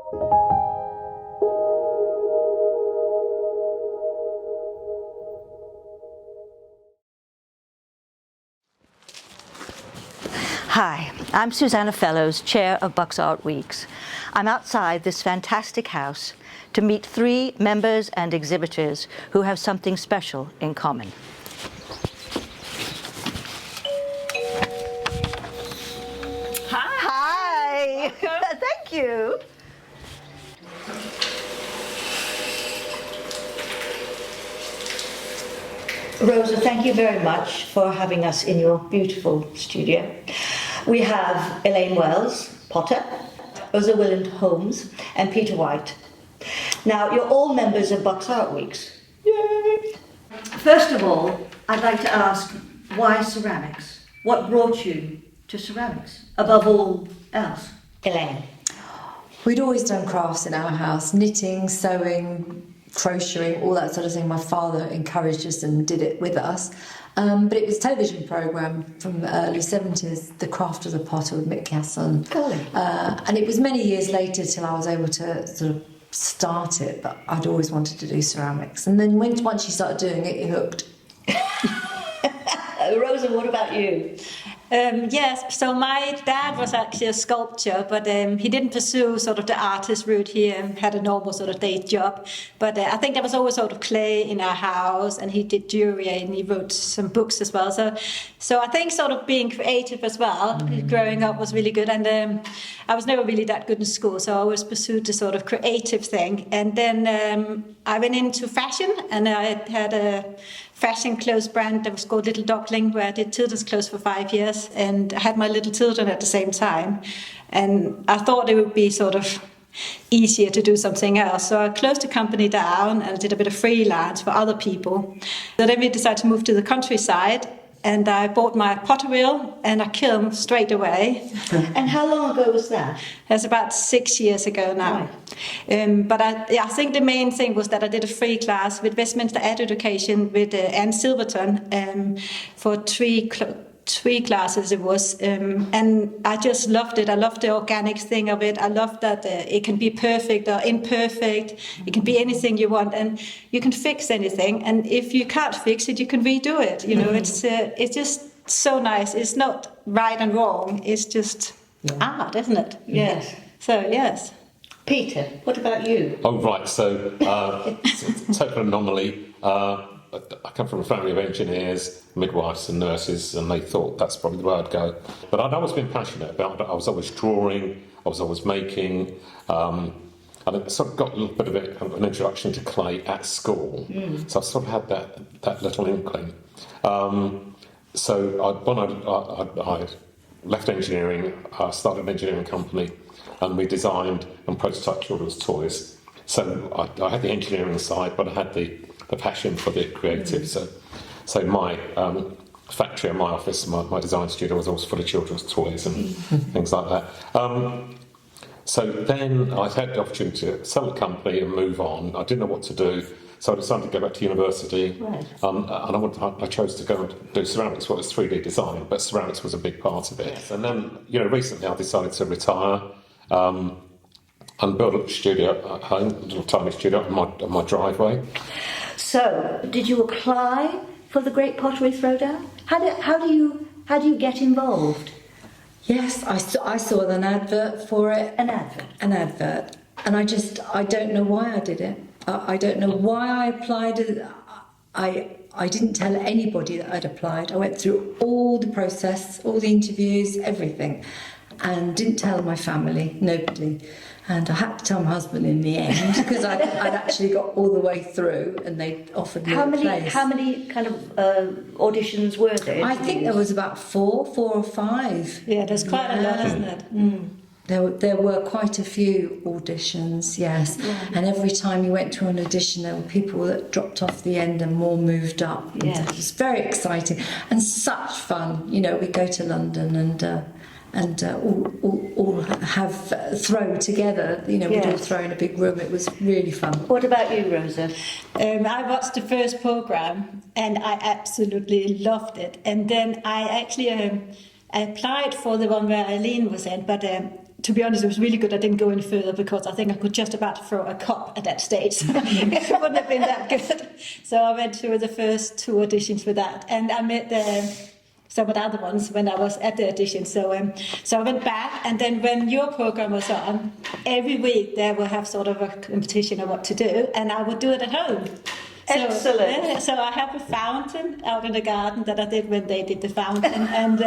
Hi, I'm Susannah Fellows, Chair of Bucks Art Weeks. I'm outside this fantastic house to meet 3 members and exhibitors who have something special in common. Hi! Thank you. Rosa, thank you very much for having us in your beautiful studio. We have Elaine Wells, Potter, Rosa Wiland-Holmes, and Peter White. Now, you're all members of Bucks Art Weeks. Yay! First of all, I'd like to ask, why ceramics? What brought you to ceramics, above all else? Elaine. We'd always done crafts in our house, knitting, sewing, crocheting, all that sort of thing. My father encouraged us and did it with us. But it was a television programme from the early 70s, The Craft of the Potter with Mick Casson. And it was many years later till I was able to sort of start it, but I'd always wanted to do ceramics. And then once you started doing it, you hooked. Rosa, what about you? Yes, so my dad was actually a sculptor, but he didn't pursue sort of the artist route. He had a normal sort of day job. But I think there was always sort of clay in our house, and he did jewelry and he wrote some books as well. So I think sort of being creative as well, growing up was really good. And I was never really that good in school, so I always pursued the sort of creative thing. And then I went into fashion, and I had a fashion clothes brand that was called Little Duckling, where I did children's clothes for 5 years, and I had my little children at the same time. And I thought it would be sort of easier to do something else. So I closed the company down and did a bit of freelance for other people. So then we decided to move to the countryside, and I bought my potter wheel and a kiln straight away. And how long ago was that? That's about 6 years ago now. Right. But I think the main thing was that I did a free class with Westminster Ed Education with Anne Silverton for three classes it was, and I just loved it. I loved the organic thing of it. I loved that it can be perfect or imperfect. It can be anything you want, and you can fix anything. And if you can't fix it, you can redo it. You know, it's just so nice. It's not right and wrong. It's just art, isn't it? Yes. So yes. Peter, what about you? Oh right, so it's a total anomaly. I come from a family of engineers, midwives and nurses, and they thought that's probably the way I'd go. But I'd always been passionate about it. I was always drawing, I was always making, and I sort of got a little bit of an introduction to clay at school. So I sort of had that little inkling. So when I left engineering, I started an engineering company, and we designed and prototyped children's toys. So I had the engineering side, but I had the passion for the creative. So my factory and my office, my design studio was always full of children's toys and things like that. So then I had the opportunity to sell the company and move on. I didn't know what to do, so I decided to go back to university. Right. And I chose to go and do ceramics. Well, it was 3D design, but ceramics was a big part of it. Yes. And then, recently I decided to retire. And build a studio at home, a little tiny studio on my driveway. So, did you apply for the Great Pottery Throw Down? How do you get involved? Yes, I saw an advert for it. An advert. And I don't know why I did it. I don't know why I applied. I didn't tell anybody that I'd applied. I went through all the process, all the interviews, everything, and didn't tell my family, nobody. And I had to tell my husband in the end, because I'd actually got all the way through, and they offered me a place. How many kind of auditions were there? I think there was about four or five. Yeah, there's quite a lot, isn't it? There were quite a few auditions, yes. Yeah. And every time you went to an audition, there were people that dropped off the end and more moved up. Yes. It was very exciting and such fun. We go to London and all have throw together. We'd all throw in a big room. It was really fun. What about you, Rosa? I watched the first programme and I absolutely loved it. And then I actually I applied for the one where Elaine was in, but to be honest, it was really good I didn't go any further because I think I could just about throw a cup at that stage. It wouldn't have been that good. So I went through the first 2 auditions with that, and I met some of the other ones when I was at the audition. So I went back, and then when your program was on, every week they will have sort of a competition of what to do, and I would do it at home. Excellent. So I have a fountain out in the garden that I did when they did the fountain, and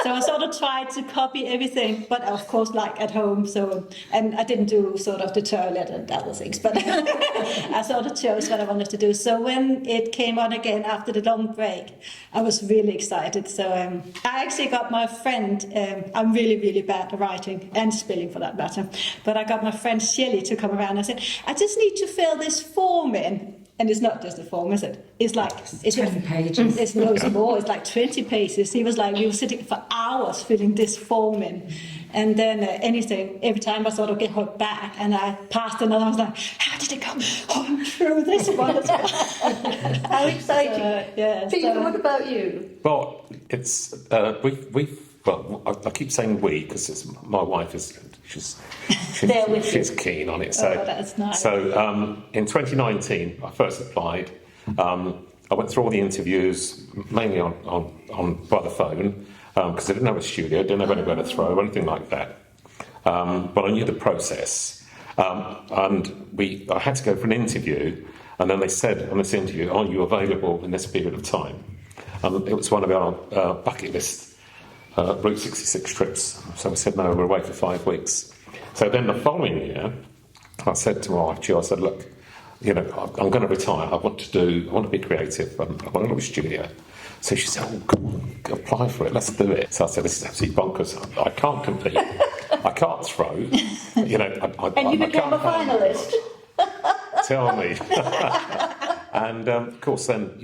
so I sort of tried to copy everything, but of course like at home. So and I didn't do sort of the toilet and other things, but I sort of chose what I wanted to do. So when it came on again after the long break, I was really excited. So I actually got my friend. I'm really bad at writing and spelling for that matter, but I got my friend Shelley to come around and said, I just need to fill this form in. And it's not just a form, is it? It's like... It's 20 pages. It's loads more. It's like 20 pages. He was like, we were sitting for hours filling this form in. And then every time I sort of get hooked back and I passed another, I was like, how did it go? Oh, I'm through this one as well. How exciting. Peter, what about you? Well, it's well, I keep saying we because my wife is she's keen on it. So that's nice. So in 2019, I first applied. I went through all the interviews mainly on by the phone because I didn't have a studio, didn't have anywhere to throw or anything like that. But I knew the process, and I had to go for an interview. And then they said on this interview, "Are you available in this period of time?" It was one of our bucket list. Route 66 trips. So we said, no, we're away for 5 weeks. So then the following year, I said to my wife, Jill, I said, look, I'm going to retire. I want to be creative. I want to go to a studio. So she said, oh, come on, apply for it. Let's do it. So I said, this is absolutely bonkers. I can't compete. I can't throw. And you became a finalist. Tell me. And of course, then,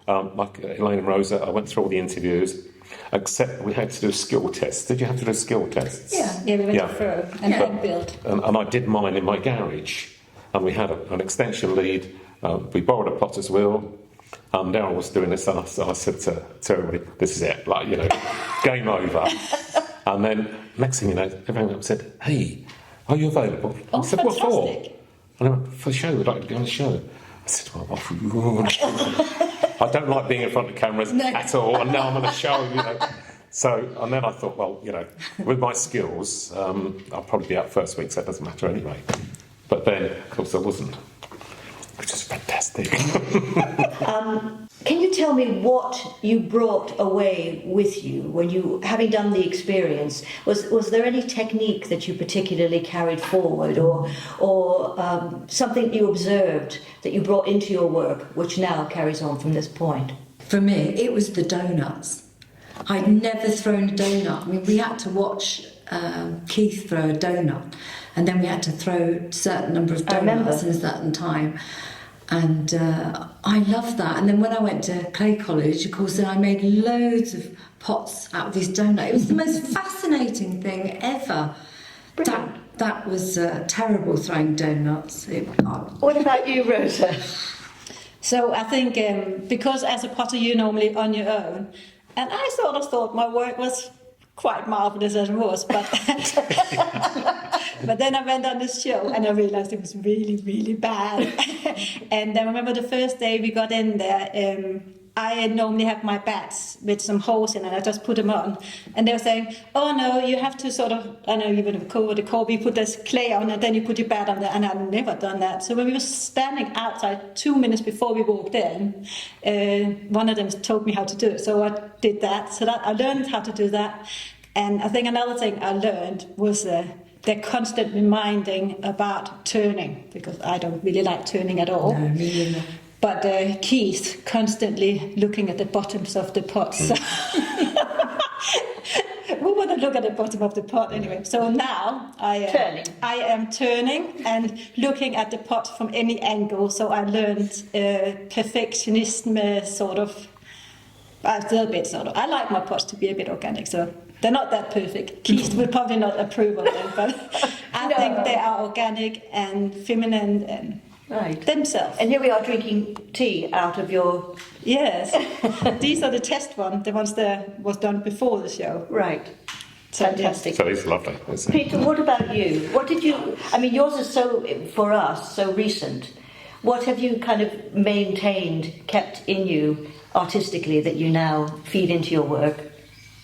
like Elaine and Rosa, I went through all the interviews. Except we had to do skill tests. Did you have to do skill tests? Yeah, we went through and build. And I did mine in my garage. And we had an extension lead. We borrowed a potter's wheel. Darryl was doing this, and I said to everybody, this is it, game over. And then next thing you know, everyone said, hey, are you available? Oh, I said, fantastic. What for? And I went, for the show, we'd like to go on the show. I said, well, I don't like being in front of cameras at all, and now I'm on a show, So, and then I thought, well, with my skills, I'll probably be out first week, so it doesn't matter anyway. But then, of course, I wasn't, which is fantastic. Can you tell me what you brought away with you when you, having done the experience? Was there any technique that you particularly carried forward, or something you observed that you brought into your work, which now carries on from this point? For me, it was the donuts. I'd never thrown a donut. I mean, we had to watch Keith throw a donut, and then we had to throw a certain number of donuts in a certain time. And I loved that. And then when I went to Clay College, of course, then I made loads of pots out of these donuts. It was the most fascinating thing ever. That was terrible, throwing donuts. What about you, Rosa? So I think because as a potter you're normally on your own, and I sort of thought my work was quite marvellous as it was, but but then I went on this show and I realised it was really bad. And I remember the first day we got in there, I normally have my bats with some holes in and I just put them on. And they were saying, oh no, you have to sort of, I know you would have called the corby, you put this clay on and then you put your bat on there, and I'd never done that. So when we were standing outside 2 minutes before we walked in, one of them told me how to do it. So I did that. So that I learned how to do that. And I think another thing I learned was the constant reminding about turning, because I don't really like turning at all. No, me neither. But Keith constantly looking at the bottoms of the pots. We want to look at the bottom of the pot anyway. So now I am turning and looking at the pot from any angle. So I learned perfectionism sort of. A little bit sort of. I like my pots to be a bit organic, so they're not that perfect. Keith will probably not approve of them, but I think they are organic and feminine and themselves. And here we are drinking tea out of your... Yes. These are the test ones, the ones that was done before the show. Right. Fantastic. So it's lovely. Isn't it? Peter, what about you? What did you? I mean, yours is for us, so recent. What have you kind of maintained, kept in you artistically that you now feed into your work?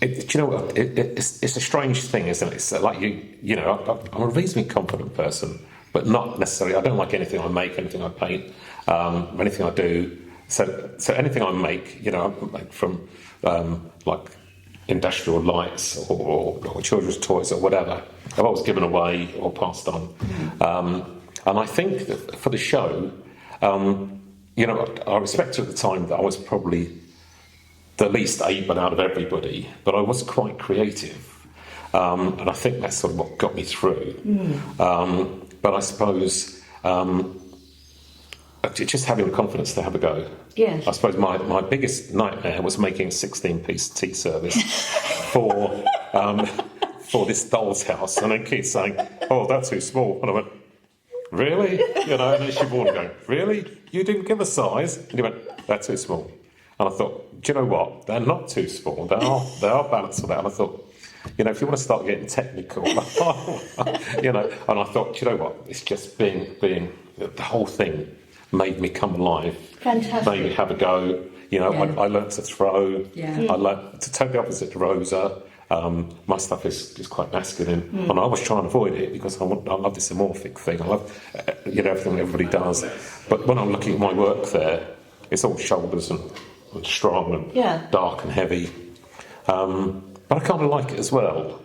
Do you know what? It's a strange thing, isn't it? It's like you know, I'm a reasonably confident person, but not necessarily. I don't like anything I make, anything I paint, anything I do. So anything I make, you know, I make from like industrial lights or children's toys or whatever. I've always given away or passed on. And I think that for the show, you know, I respected at the time that I was probably the least able out of everybody, but I was quite creative. And I think that's sort of what got me through. But I suppose just having the confidence to have a go. Yes. I suppose my biggest nightmare was making a 16-piece tea service for this doll's house, and then Keith saying, "Oh, that's too small," and I went, "Really?" You know, and then she warned, going, "Really? You didn't give a size?" And he went, "That's too small." And I thought, do you know what? They're not too small. They are balanced for that. And I thought, you know, if you want to start getting technical, you know, and I thought, do you know what? It's just being the whole thing made me come alive. Fantastic. Made me have a go. You know, I learnt to throw. Yeah. I learnt to take the opposite to Rosa. My stuff is quite masculine, and I always try and avoid it because I love this amorphic thing. I love, you know, everything everybody does. But when I'm looking at my work there, it's all shoulders and strong and dark and heavy. But I kind of like it as well.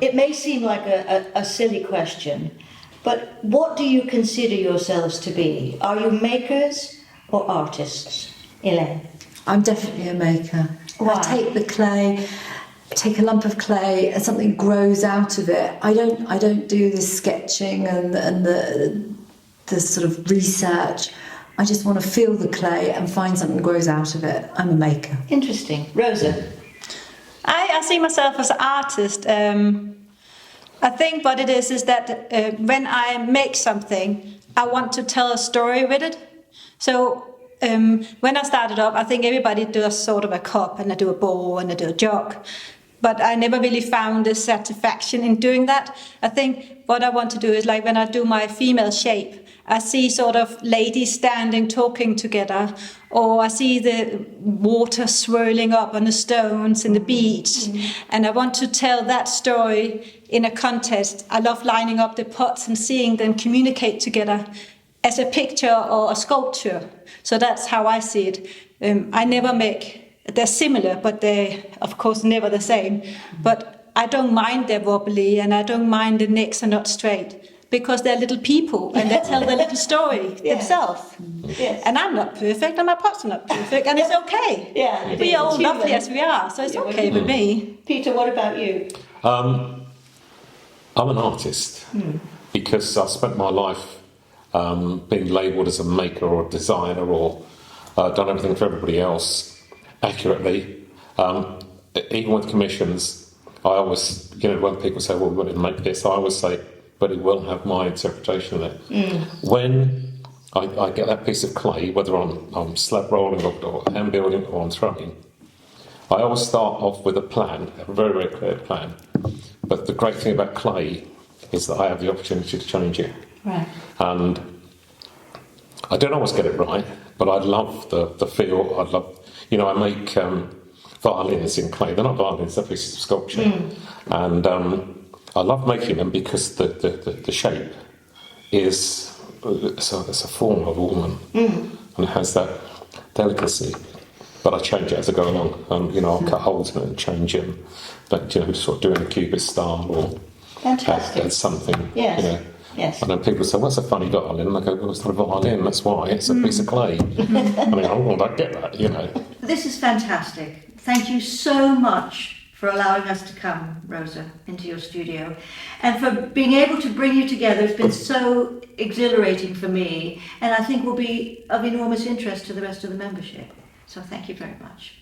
It may seem like a silly question, but what do you consider yourselves to be? Are you makers or artists, Elaine? I'm definitely a maker. Why? I take the clay, take a lump of clay, and something grows out of it. I don't do the sketching and the sort of research. I just want to feel the clay and find something grows out of it. I'm a maker. Interesting. Rosa? I see myself as an artist. I think what it is that when I make something, I want to tell a story with it. So when I started up, I think everybody does sort of a cup, and I do a bowl, and I do a jug. But I never really found the satisfaction in doing that. I think what I want to do is, like when I do my female shape, I see sort of ladies standing talking together, or I see the water swirling up on the stones in the beach, and I want to tell that story in a contest. I love lining up the pots and seeing them communicate together as a picture or a sculpture. So that's how I see it. I never make, they're similar, but they're of course never the same. But I don't mind they're wobbly, and I don't mind the necks are not straight, because they're little people and they tell their little story themselves. Yes. And I'm not perfect, and my pots are not perfect, and it's okay. Yeah, We are all it's lovely human. as we are, so it's okay with me. Peter, what about you? I'm an artist because I've spent my life being labelled as a maker or a designer, or done everything for everybody else accurately. Even with commissions, I always, you know, when people say, "Well, we want to make this," I always say, "But it will have my interpretation of it." When I get that piece of clay, whether I'm slab rolling or hand building or I'm throwing, I always start off with a plan, a very, very clear plan. But the great thing about clay is that I have the opportunity to change it. Right. And I don't always get it right, but I love the feel. I love, you know, I make violins in clay. They're not violins, they're pieces of sculpture. And I love making them because the shape is it's a form of ornament, and it has that delicacy. But I change it as I go along. I'll cut holes in it and change it. But sort of doing a cubist style or Fantastic. add something. Yes. Yes. And then people say, "What's a funny violin?" And I go, "Well, it's not a violin. That's why it's a piece of clay." I get that. This is fantastic. Thank you so much for allowing us to come, Rosa, into your studio, and for being able to bring you together. It's been so exhilarating for me, and I think will be of enormous interest to the rest of the membership. So thank you very much.